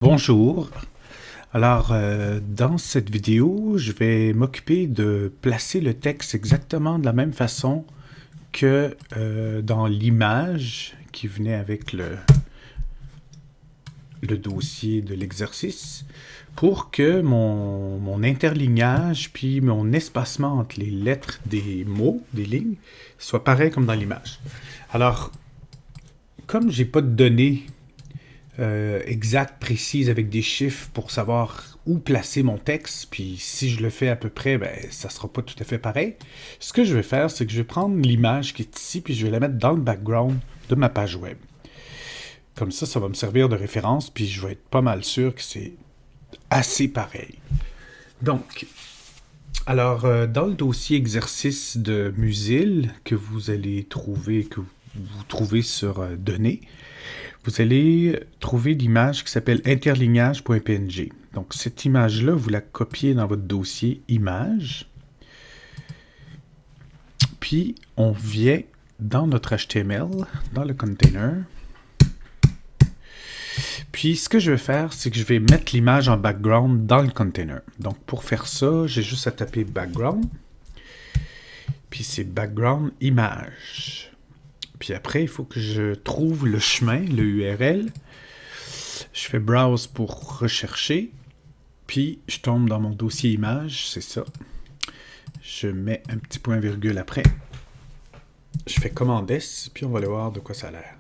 Bonjour. Alors, dans cette vidéo, je vais m'occuper de placer le texte exactement de la même façon que dans l'image qui venait avec le dossier de l'exercice pour que mon interlignage puis mon espacement entre les lettres des mots, des lignes, soit pareil comme dans l'image. Alors, comme j'ai pas de données exacte, précise, avec des chiffres pour savoir où placer mon texte, puis si je le fais à peu près, ben, ça sera pas tout à fait pareil. Ce que je vais faire, c'est que je vais prendre l'image qui est ici, puis je vais la mettre dans le background de ma page web. Comme ça va me servir de référence, puis je vais être pas mal sûr que c'est assez pareil. Donc, alors, dans le dossier exercice de Musil que vous allez trouver, que vous trouvez sur Données, vous allez trouver l'image qui s'appelle interlignage.png. Donc, cette image-là, vous la copiez dans votre dossier Images. Puis, on vient dans notre HTML, dans le container. Puis, ce que je vais faire, c'est que je vais mettre l'image en background dans le container. Donc, pour faire ça, j'ai juste à taper background. Puis, c'est background image. Puis après, il faut que je trouve le chemin, le URL. Je fais browse pour rechercher. Puis je tombe dans mon dossier image, c'est ça. Je mets un petit point virgule après. Je fais commande S, puis on va aller voir de quoi ça a l'air.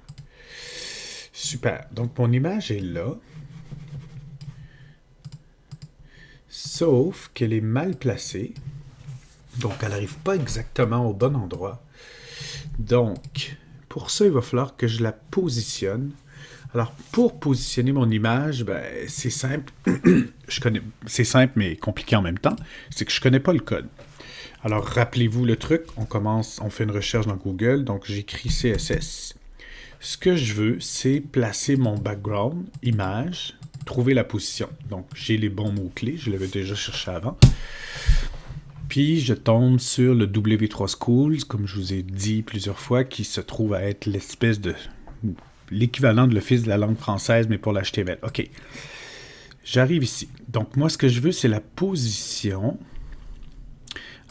Super. Donc mon image est là. Sauf qu'elle est mal placée. Donc elle n'arrive pas exactement au bon endroit. Donc, pour ça, il va falloir que je la positionne. Alors, pour positionner mon image, ben, c'est simple. C'est simple, mais compliqué en même temps. C'est que je ne connais pas le code. Alors, rappelez-vous le truc. On fait une recherche dans Google. Donc, j'écris CSS. Ce que je veux, c'est placer mon background, image, trouver la position. Donc, j'ai les bons mots-clés. Je l'avais déjà cherché avant. Puis, je tombe sur le W3 Schools, comme je vous ai dit plusieurs fois, qui se trouve à être l'espèce de l'équivalent de l'Office de la langue française, mais pour l'HTML. OK. J'arrive ici. Donc, moi, ce que je veux, c'est la position.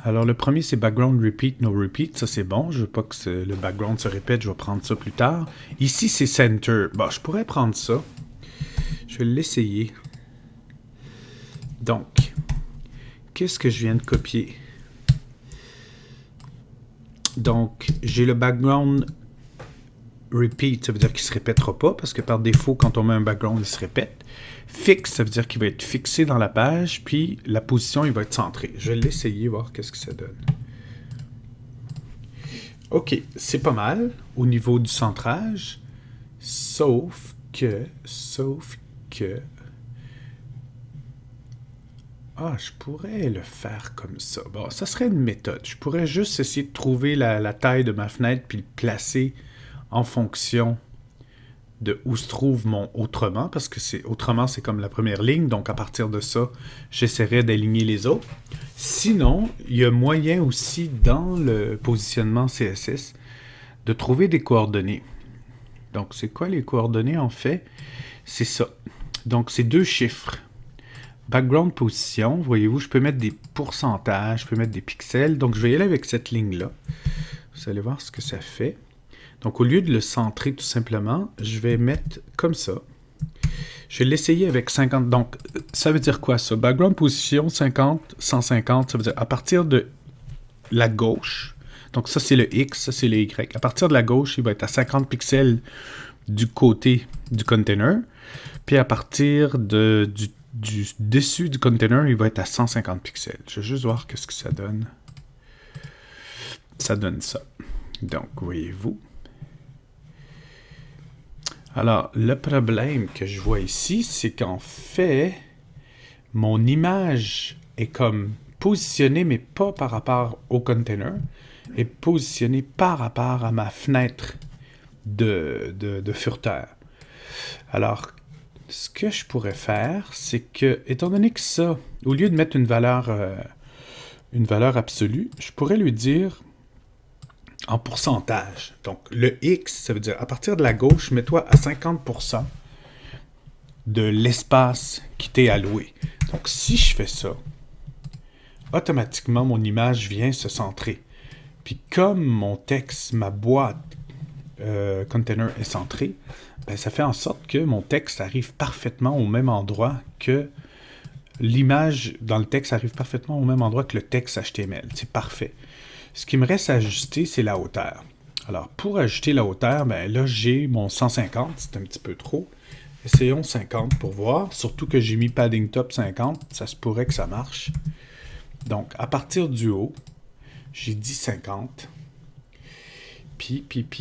Alors, le premier, c'est background repeat, no repeat. Ça, c'est bon. Je veux pas que le background se répète. Je vais prendre ça plus tard. Ici, c'est center. Bon, je pourrais prendre ça. Je vais l'essayer. Donc, qu'est-ce que je viens de copier? Donc, j'ai le background repeat, ça veut dire qu'il ne se répétera pas, parce que par défaut, quand on met un background, il se répète. Fixe, ça veut dire qu'il va être fixé dans la page, puis la position, il va être centré. Je vais l'essayer, voir qu'est-ce que ça donne. OK, c'est pas mal au niveau du centrage, sauf que... Ah, je pourrais le faire comme ça. Bon, ça serait une méthode. Je pourrais juste essayer de trouver la taille de ma fenêtre, puis le placer en fonction de où se trouve mon autrement, parce que autrement, c'est comme la première ligne, donc à partir de ça, j'essaierai d'aligner les autres. Sinon, il y a moyen aussi, dans le positionnement CSS, de trouver des coordonnées. Donc, c'est quoi les coordonnées, en fait? C'est ça. Donc, c'est 2 chiffres. Background position, voyez-vous, je peux mettre des pourcentages, je peux mettre des pixels. Donc, je vais y aller avec cette ligne-là. Vous allez voir ce que ça fait. Donc, au lieu de le centrer tout simplement, je vais mettre comme ça. Je vais l'essayer avec 50. Donc, ça veut dire quoi ça? Background position 50, 150, ça veut dire à partir de la gauche. Donc, ça, c'est le X, ça, c'est le Y. À partir de la gauche, il va être à 50 pixels du côté du container. Puis, à partir du dessus du container, il va être à 150 pixels. Je vais juste voir qu'est-ce que ça donne. Ça donne ça. Donc, voyez-vous. Alors, le problème que je vois ici, c'est qu'en fait, mon image est comme positionnée, mais pas par rapport au container, est positionnée par rapport à ma fenêtre de furteur. Alors, ce que je pourrais faire, c'est que, étant donné que ça, au lieu de mettre une valeur absolue, je pourrais lui dire en pourcentage. Donc, le X, ça veut dire à partir de la gauche, mets-toi à 50% de l'espace qui t'est alloué. Donc, si je fais ça, automatiquement, mon image vient se centrer. Puis comme mon texte, ma boîte container est centrée, ben, ça fait en sorte que mon texte arrive parfaitement au même endroit que l'image dans le texte arrive parfaitement au même endroit que le texte HTML. C'est parfait. Ce qui me reste à ajuster, c'est la hauteur. Alors, pour ajuster la hauteur, ben là, j'ai mon 150, c'est un petit peu trop. Essayons 50 pour voir, surtout que j'ai mis padding top 50, ça se pourrait que ça marche. Donc, à partir du haut, j'ai dit 50.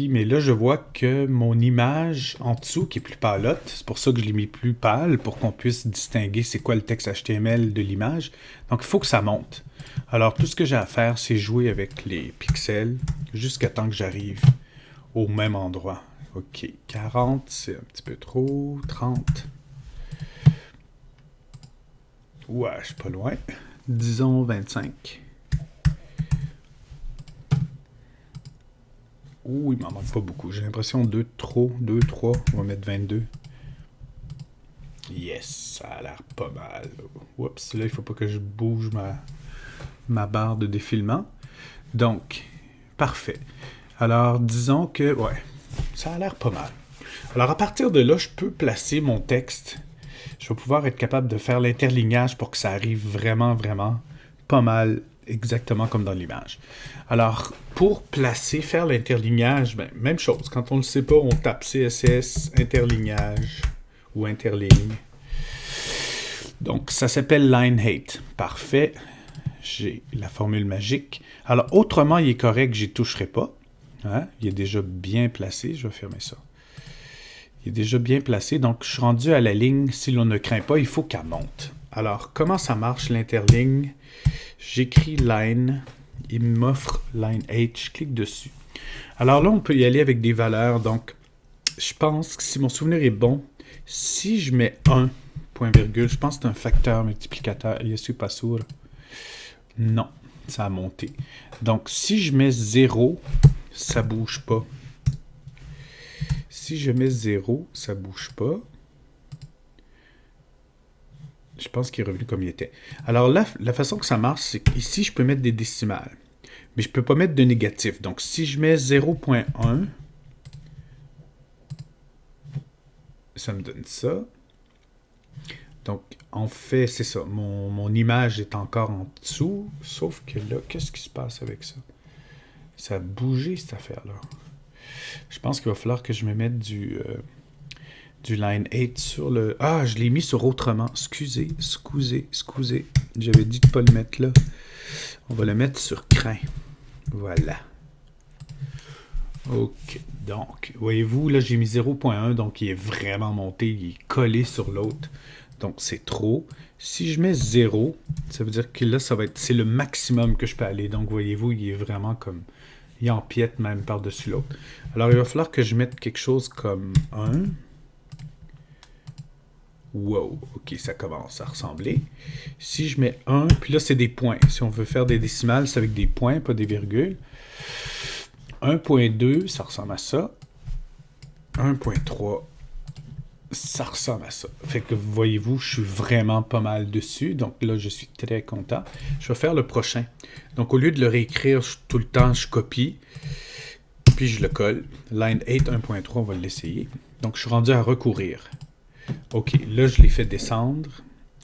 Mais là, je vois que mon image en dessous, qui est plus pâlotte, c'est pour ça que je l'ai mis plus pâle, pour qu'on puisse distinguer c'est quoi le texte HTML de l'image. Donc, il faut que ça monte. Alors, tout ce que j'ai à faire, c'est jouer avec les pixels jusqu'à temps que j'arrive au même endroit. OK, 40, c'est un petit peu trop. 30. Ouais, je suis pas loin. Disons 25. Ouh, il m'en manque pas beaucoup. J'ai l'impression 2 trop. 2, 3. On va mettre 22. Yes, ça a l'air pas mal. Oups, là, il faut pas que je bouge ma barre de défilement. Donc, parfait. Alors, disons que, ouais, ça a l'air pas mal. Alors, à partir de là, je peux placer mon texte. Je vais pouvoir être capable de faire l'interlignage pour que ça arrive vraiment, vraiment pas mal, exactement comme dans l'image. Alors, pour placer, faire l'interlignage, ben, même chose. Quand on ne le sait pas, on tape CSS, interlignage ou interligne. Donc, ça s'appelle line height. Parfait. J'ai la formule magique. Alors, autrement, il est correct, j'y toucherai pas. Hein? Il est déjà bien placé. Je vais fermer ça. Il est déjà bien placé. Donc, je suis rendu à la ligne. Si l'on ne craint pas, il faut qu'elle monte. Alors, comment ça marche l'interligne? J'écris line. Il m'offre line H. Je clique dessus. Alors là, on peut y aller avec des valeurs. Donc, je pense que si mon souvenir est bon, si je mets 1, point virgule, je pense que c'est un facteur multiplicateur. Je suis pas sûr. Non, ça a monté. Donc, si je mets 0, ça bouge pas. Si je mets 0, ça bouge pas. Je pense qu'il est revenu comme il était. Alors là, la façon que ça marche, c'est qu'ici, je peux mettre des décimales. Mais je ne peux pas mettre de négatif. Donc, si je mets 0.1, ça me donne ça. Donc, en fait, c'est ça. Mon image est encore en dessous. Sauf que là, qu'est-ce qui se passe avec ça? Ça a bougé, cette affaire-là. Je pense qu'il va falloir que je me mette du line 8 sur le... Ah, je l'ai mis sur autrement. Excusez. J'avais dit de ne pas le mettre là. On va le mettre sur crin. Voilà. OK. Donc, voyez-vous, là, j'ai mis 0.1, donc il est vraiment monté. Il est collé sur l'autre. Donc, c'est trop. Si je mets 0, ça veut dire que là, c'est le maximum que je peux aller. Donc, voyez-vous, il est vraiment comme... Il empiète même par-dessus l'autre. Alors, il va falloir que je mette quelque chose comme 1. Wow, OK, ça commence à ressembler. Si je mets 1, puis là, c'est des points. Si on veut faire des décimales, c'est avec des points, pas des virgules. 1.2, ça ressemble à ça. 1.3, ça ressemble à ça. Fait que, voyez-vous, je suis vraiment pas mal dessus. Donc là, je suis très content. Je vais faire le prochain. Donc, au lieu de le réécrire tout le temps, je copie. Puis, je le colle. Line 8, 1.3, on va l'essayer. Donc, je suis rendu à recourir. OK, là, je l'ai fait descendre.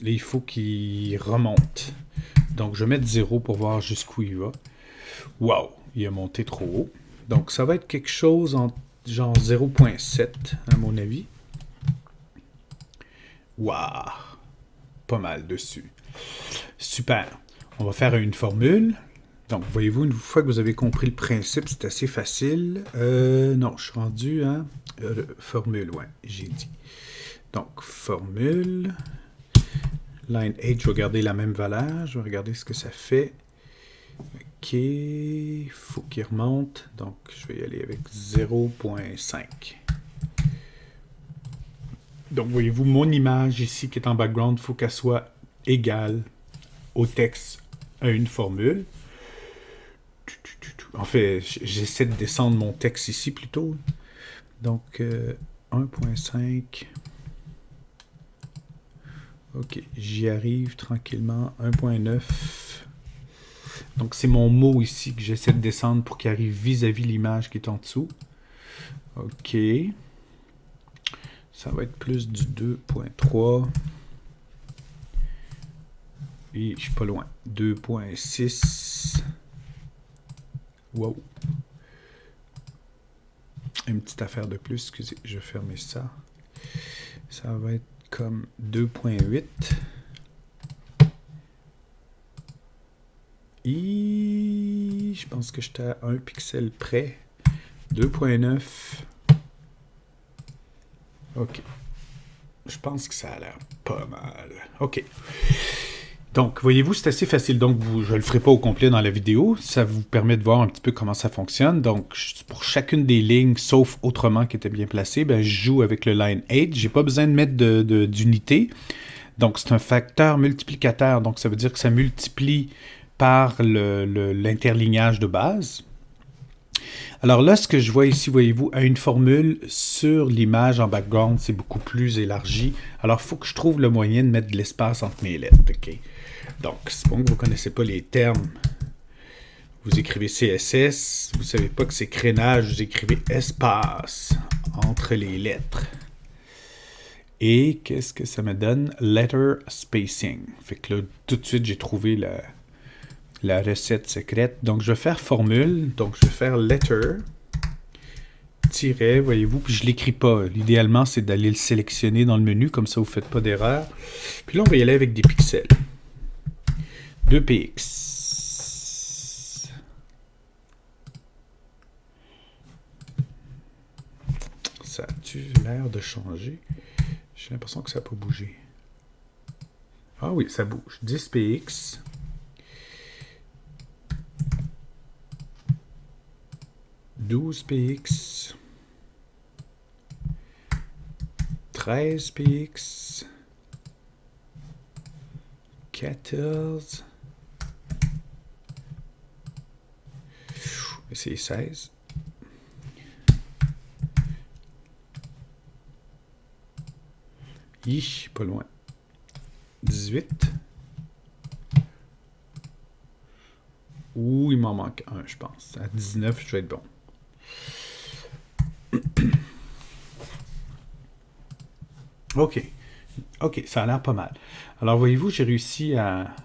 Là, il faut qu'il remonte. Donc, je vais mettre 0 pour voir jusqu'où il va. Wow, il a monté trop haut. Donc, ça va être quelque chose en genre 0.7, à mon avis. Wow, pas mal dessus. Super. On va faire une formule. Donc, voyez-vous, une fois que vous avez compris le principe, c'est assez facile. Non, je suis rendu à formule, ouais, j'ai dit. Donc, formule. Line 8, je vais garder la même valeur. Je vais regarder ce que ça fait. OK. Il faut qu'il remonte. Donc, je vais y aller avec 0.5. Donc, voyez-vous, mon image ici qui est en background, il faut qu'elle soit égale au texte à une formule. En fait, j'essaie de descendre mon texte ici plutôt. Donc, 1.5. Ok, j'y arrive tranquillement. 1.9. Donc, c'est mon mot ici que j'essaie de descendre pour qu'il arrive vis-à-vis l'image qui est en dessous. Ok. Ça va être plus du 2.3. Et je suis pas loin. 2.6. Wow. Une petite affaire de plus. Excusez, je vais fermer ça. Ça va être comme 2.8. Et je pense que j'étais à 1 pixel près. 2.9. OK. Je pense que ça a l'air pas mal. OK. Donc, voyez-vous, c'est assez facile. Donc, je ne le ferai pas au complet dans la vidéo. Ça vous permet de voir un petit peu comment ça fonctionne. Donc, pour chacune des lignes, sauf autrement qui était bien placée, ben, je joue avec le line 8. Je n'ai pas besoin de mettre d'unité. Donc, c'est un facteur multiplicateur. Donc, ça veut dire que ça multiplie par l'interlignage de base. Alors là, ce que je vois ici, voyez-vous, a une formule sur l'image en background, c'est beaucoup plus élargi. Alors, il faut que je trouve le moyen de mettre de l'espace entre mes lettres. Okay? Donc, c'est bon que vous ne connaissez pas les termes. Vous écrivez CSS, vous ne savez pas que c'est crénage, vous écrivez espace entre les lettres. Et qu'est-ce que ça me donne? Letter spacing. Fait que là, tout de suite, j'ai trouvé la recette secrète. Donc, je vais faire formule. Donc, je vais faire letter, tiret, voyez-vous, puis je ne l'écris pas. L'idéalement, c'est d'aller le sélectionner dans le menu, comme ça, vous ne faites pas d'erreur. Puis là, on va y aller avec des pixels. 2px. Ça a-tu l'air de changer? J'ai l'impression que ça n'a pas bougé. Ah oui, ça bouge. 10px. 12px, 13px, 14, c'est 16. Pas loin. 18. Ouh, il m'en manque un, je pense. À 19, je vais être bon. OK. OK, ça a l'air pas mal. Alors, voyez-vous, j'ai réussi à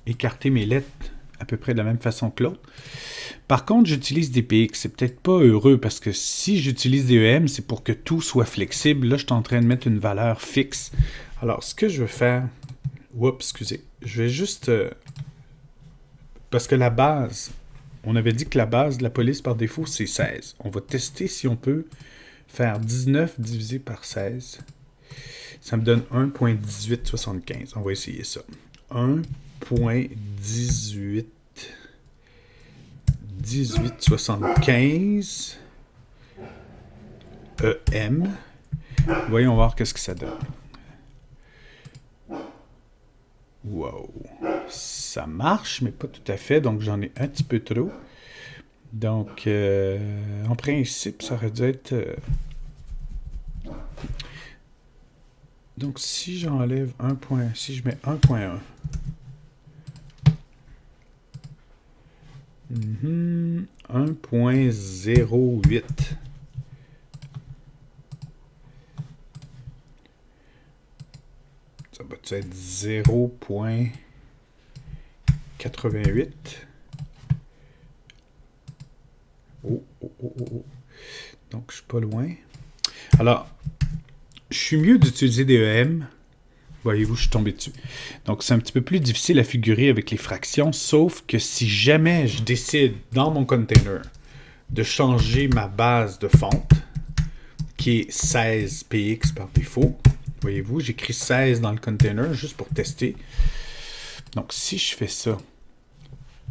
écarter mes lettres à peu près de la même façon que l'autre. Par contre, j'utilise des PX. C'est peut-être pas heureux parce que si j'utilise des EM, c'est pour que tout soit flexible. Là, je suis en train de mettre une valeur fixe. Alors, ce que je vais faire... Oups, excusez. Je vais juste... parce que la base... On avait dit que la base de la police par défaut, c'est 16. On va tester si on peut faire 19 divisé par 16. Ça me donne 1.1875. On va essayer ça. 1.1875 EM. Voyons voir qu'est-ce que ça donne. Wow. Ça marche, mais pas tout à fait. Donc, j'en ai un petit peu trop. Donc, en principe, ça aurait dû être... Donc, si j'enlève 1. Si je mets 1.1. 1.08. Ça va être 0.88. Oh. Donc, je suis pas loin. Alors, je suis mieux d'utiliser des EM. Voyez-vous, je suis tombé dessus. Donc, c'est un petit peu plus difficile à figurer avec les fractions, sauf que si jamais je décide, dans mon container, de changer ma base de fonte, qui est 16px par défaut, voyez-vous, j'écris 16 dans le container juste pour tester. Donc, si je fais ça,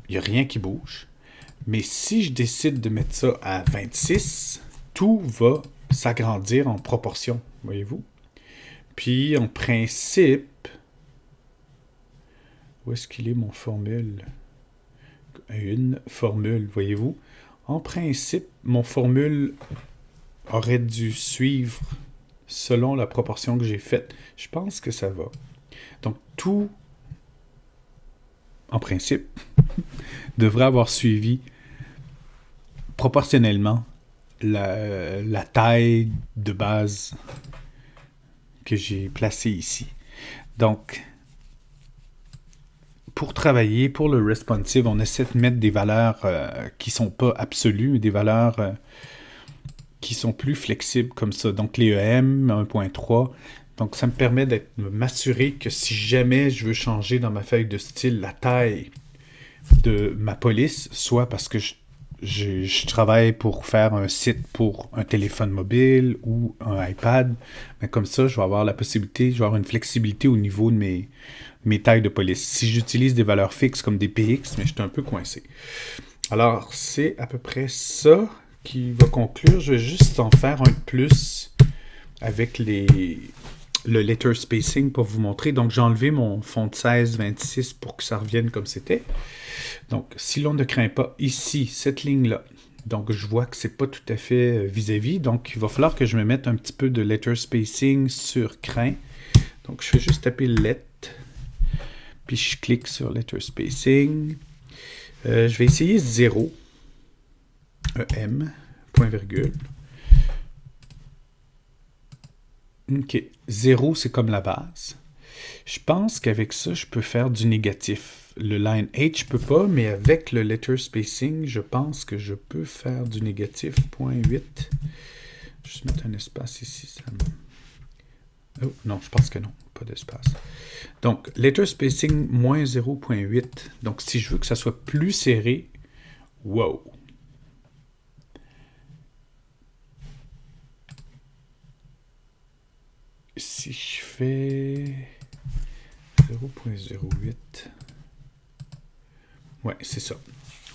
il n'y a rien qui bouge. Mais si je décide de mettre ça à 26, tout va s'agrandir en proportion, voyez-vous. Puis, en principe, où est-ce qu'il est mon formule? Une formule, voyez-vous. En principe, mon formule aurait dû suivre selon la proportion que j'ai faite. Je pense que ça va. Donc, tout, en principe, devrait avoir suivi proportionnellement la taille de base que j'ai placée ici. Donc, pour travailler, pour le responsive, on essaie de mettre des valeurs qui ne sont pas absolues, mais des valeurs qui sont plus flexibles comme ça. Donc, les EM 1.3. Donc, ça me permet de m'assurer que si jamais je veux changer dans ma feuille de style la taille de ma police, soit parce que je travaille pour faire un site pour un téléphone mobile ou un iPad, mais comme ça, je vais avoir la possibilité, je vais avoir une flexibilité au niveau de mes tailles de police. Si j'utilise des valeurs fixes comme des PX, mais je suis un peu coincé. Alors, c'est à peu près ça qui va conclure. Je vais juste en faire un de plus avec le letter spacing pour vous montrer. Donc, j'ai enlevé mon font 16-26 pour que ça revienne comme c'était. Donc, si l'on ne craint pas ici, cette ligne-là, donc je vois que c'est pas tout à fait vis-à-vis. Donc, il va falloir que je me mette un petit peu de letter spacing sur craint. Donc, je fais juste taper let, puis je clique sur letter spacing. Je vais essayer 0, EM, point virgule. OK. 0, c'est comme la base. Je pense qu'avec ça, je peux faire du négatif. Le line H, je peux pas, mais avec le letter spacing, je pense que je peux faire du négatif. 0.8. Juste mettre un espace ici. Ça me... Oh, non, je pense que non. Pas d'espace. Donc, letter spacing, moins 0.8. Donc, si je veux que ça soit plus serré, wow! Si je fais 0.08, ouais, c'est ça.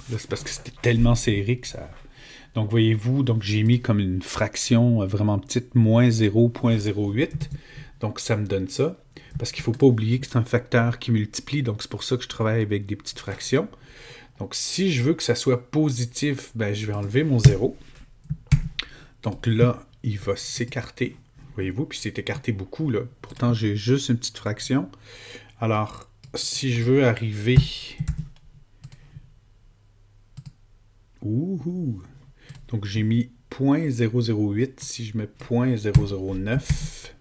Là, c'est parce que c'était tellement serré que ça... Donc, voyez-vous, donc j'ai mis comme une fraction vraiment petite, moins 0.08. Donc, ça me donne ça. Parce qu'il ne faut pas oublier que c'est un facteur qui multiplie. Donc, c'est pour ça que je travaille avec des petites fractions. Donc, si je veux que ça soit positif, ben, je vais enlever mon 0. Donc là, il va s'écarter. Voyez-vous, puis c'est écarté beaucoup, là. Pourtant, j'ai juste une petite fraction. Alors, si je veux arriver... Ouhou! Donc, j'ai mis 0.008. Si je mets 0.009...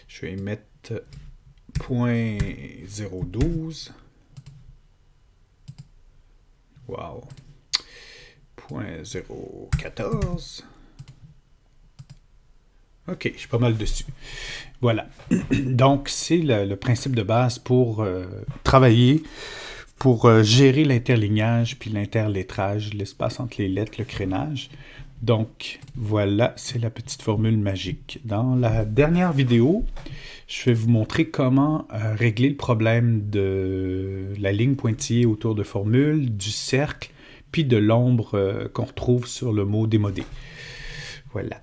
Je vais mettre 0.012. Wow! 0.014. OK, je suis pas mal dessus. Voilà. Donc, c'est le principe de base pour travailler, pour gérer l'interlignage puis l'interlettrage, l'espace entre les lettres, le crénage. Donc, voilà, c'est la petite formule magique. Dans la dernière vidéo, je vais vous montrer comment régler le problème de la ligne pointillée autour de formule, du cercle, puis de l'ombre qu'on retrouve sur le mot démodé. Voilà.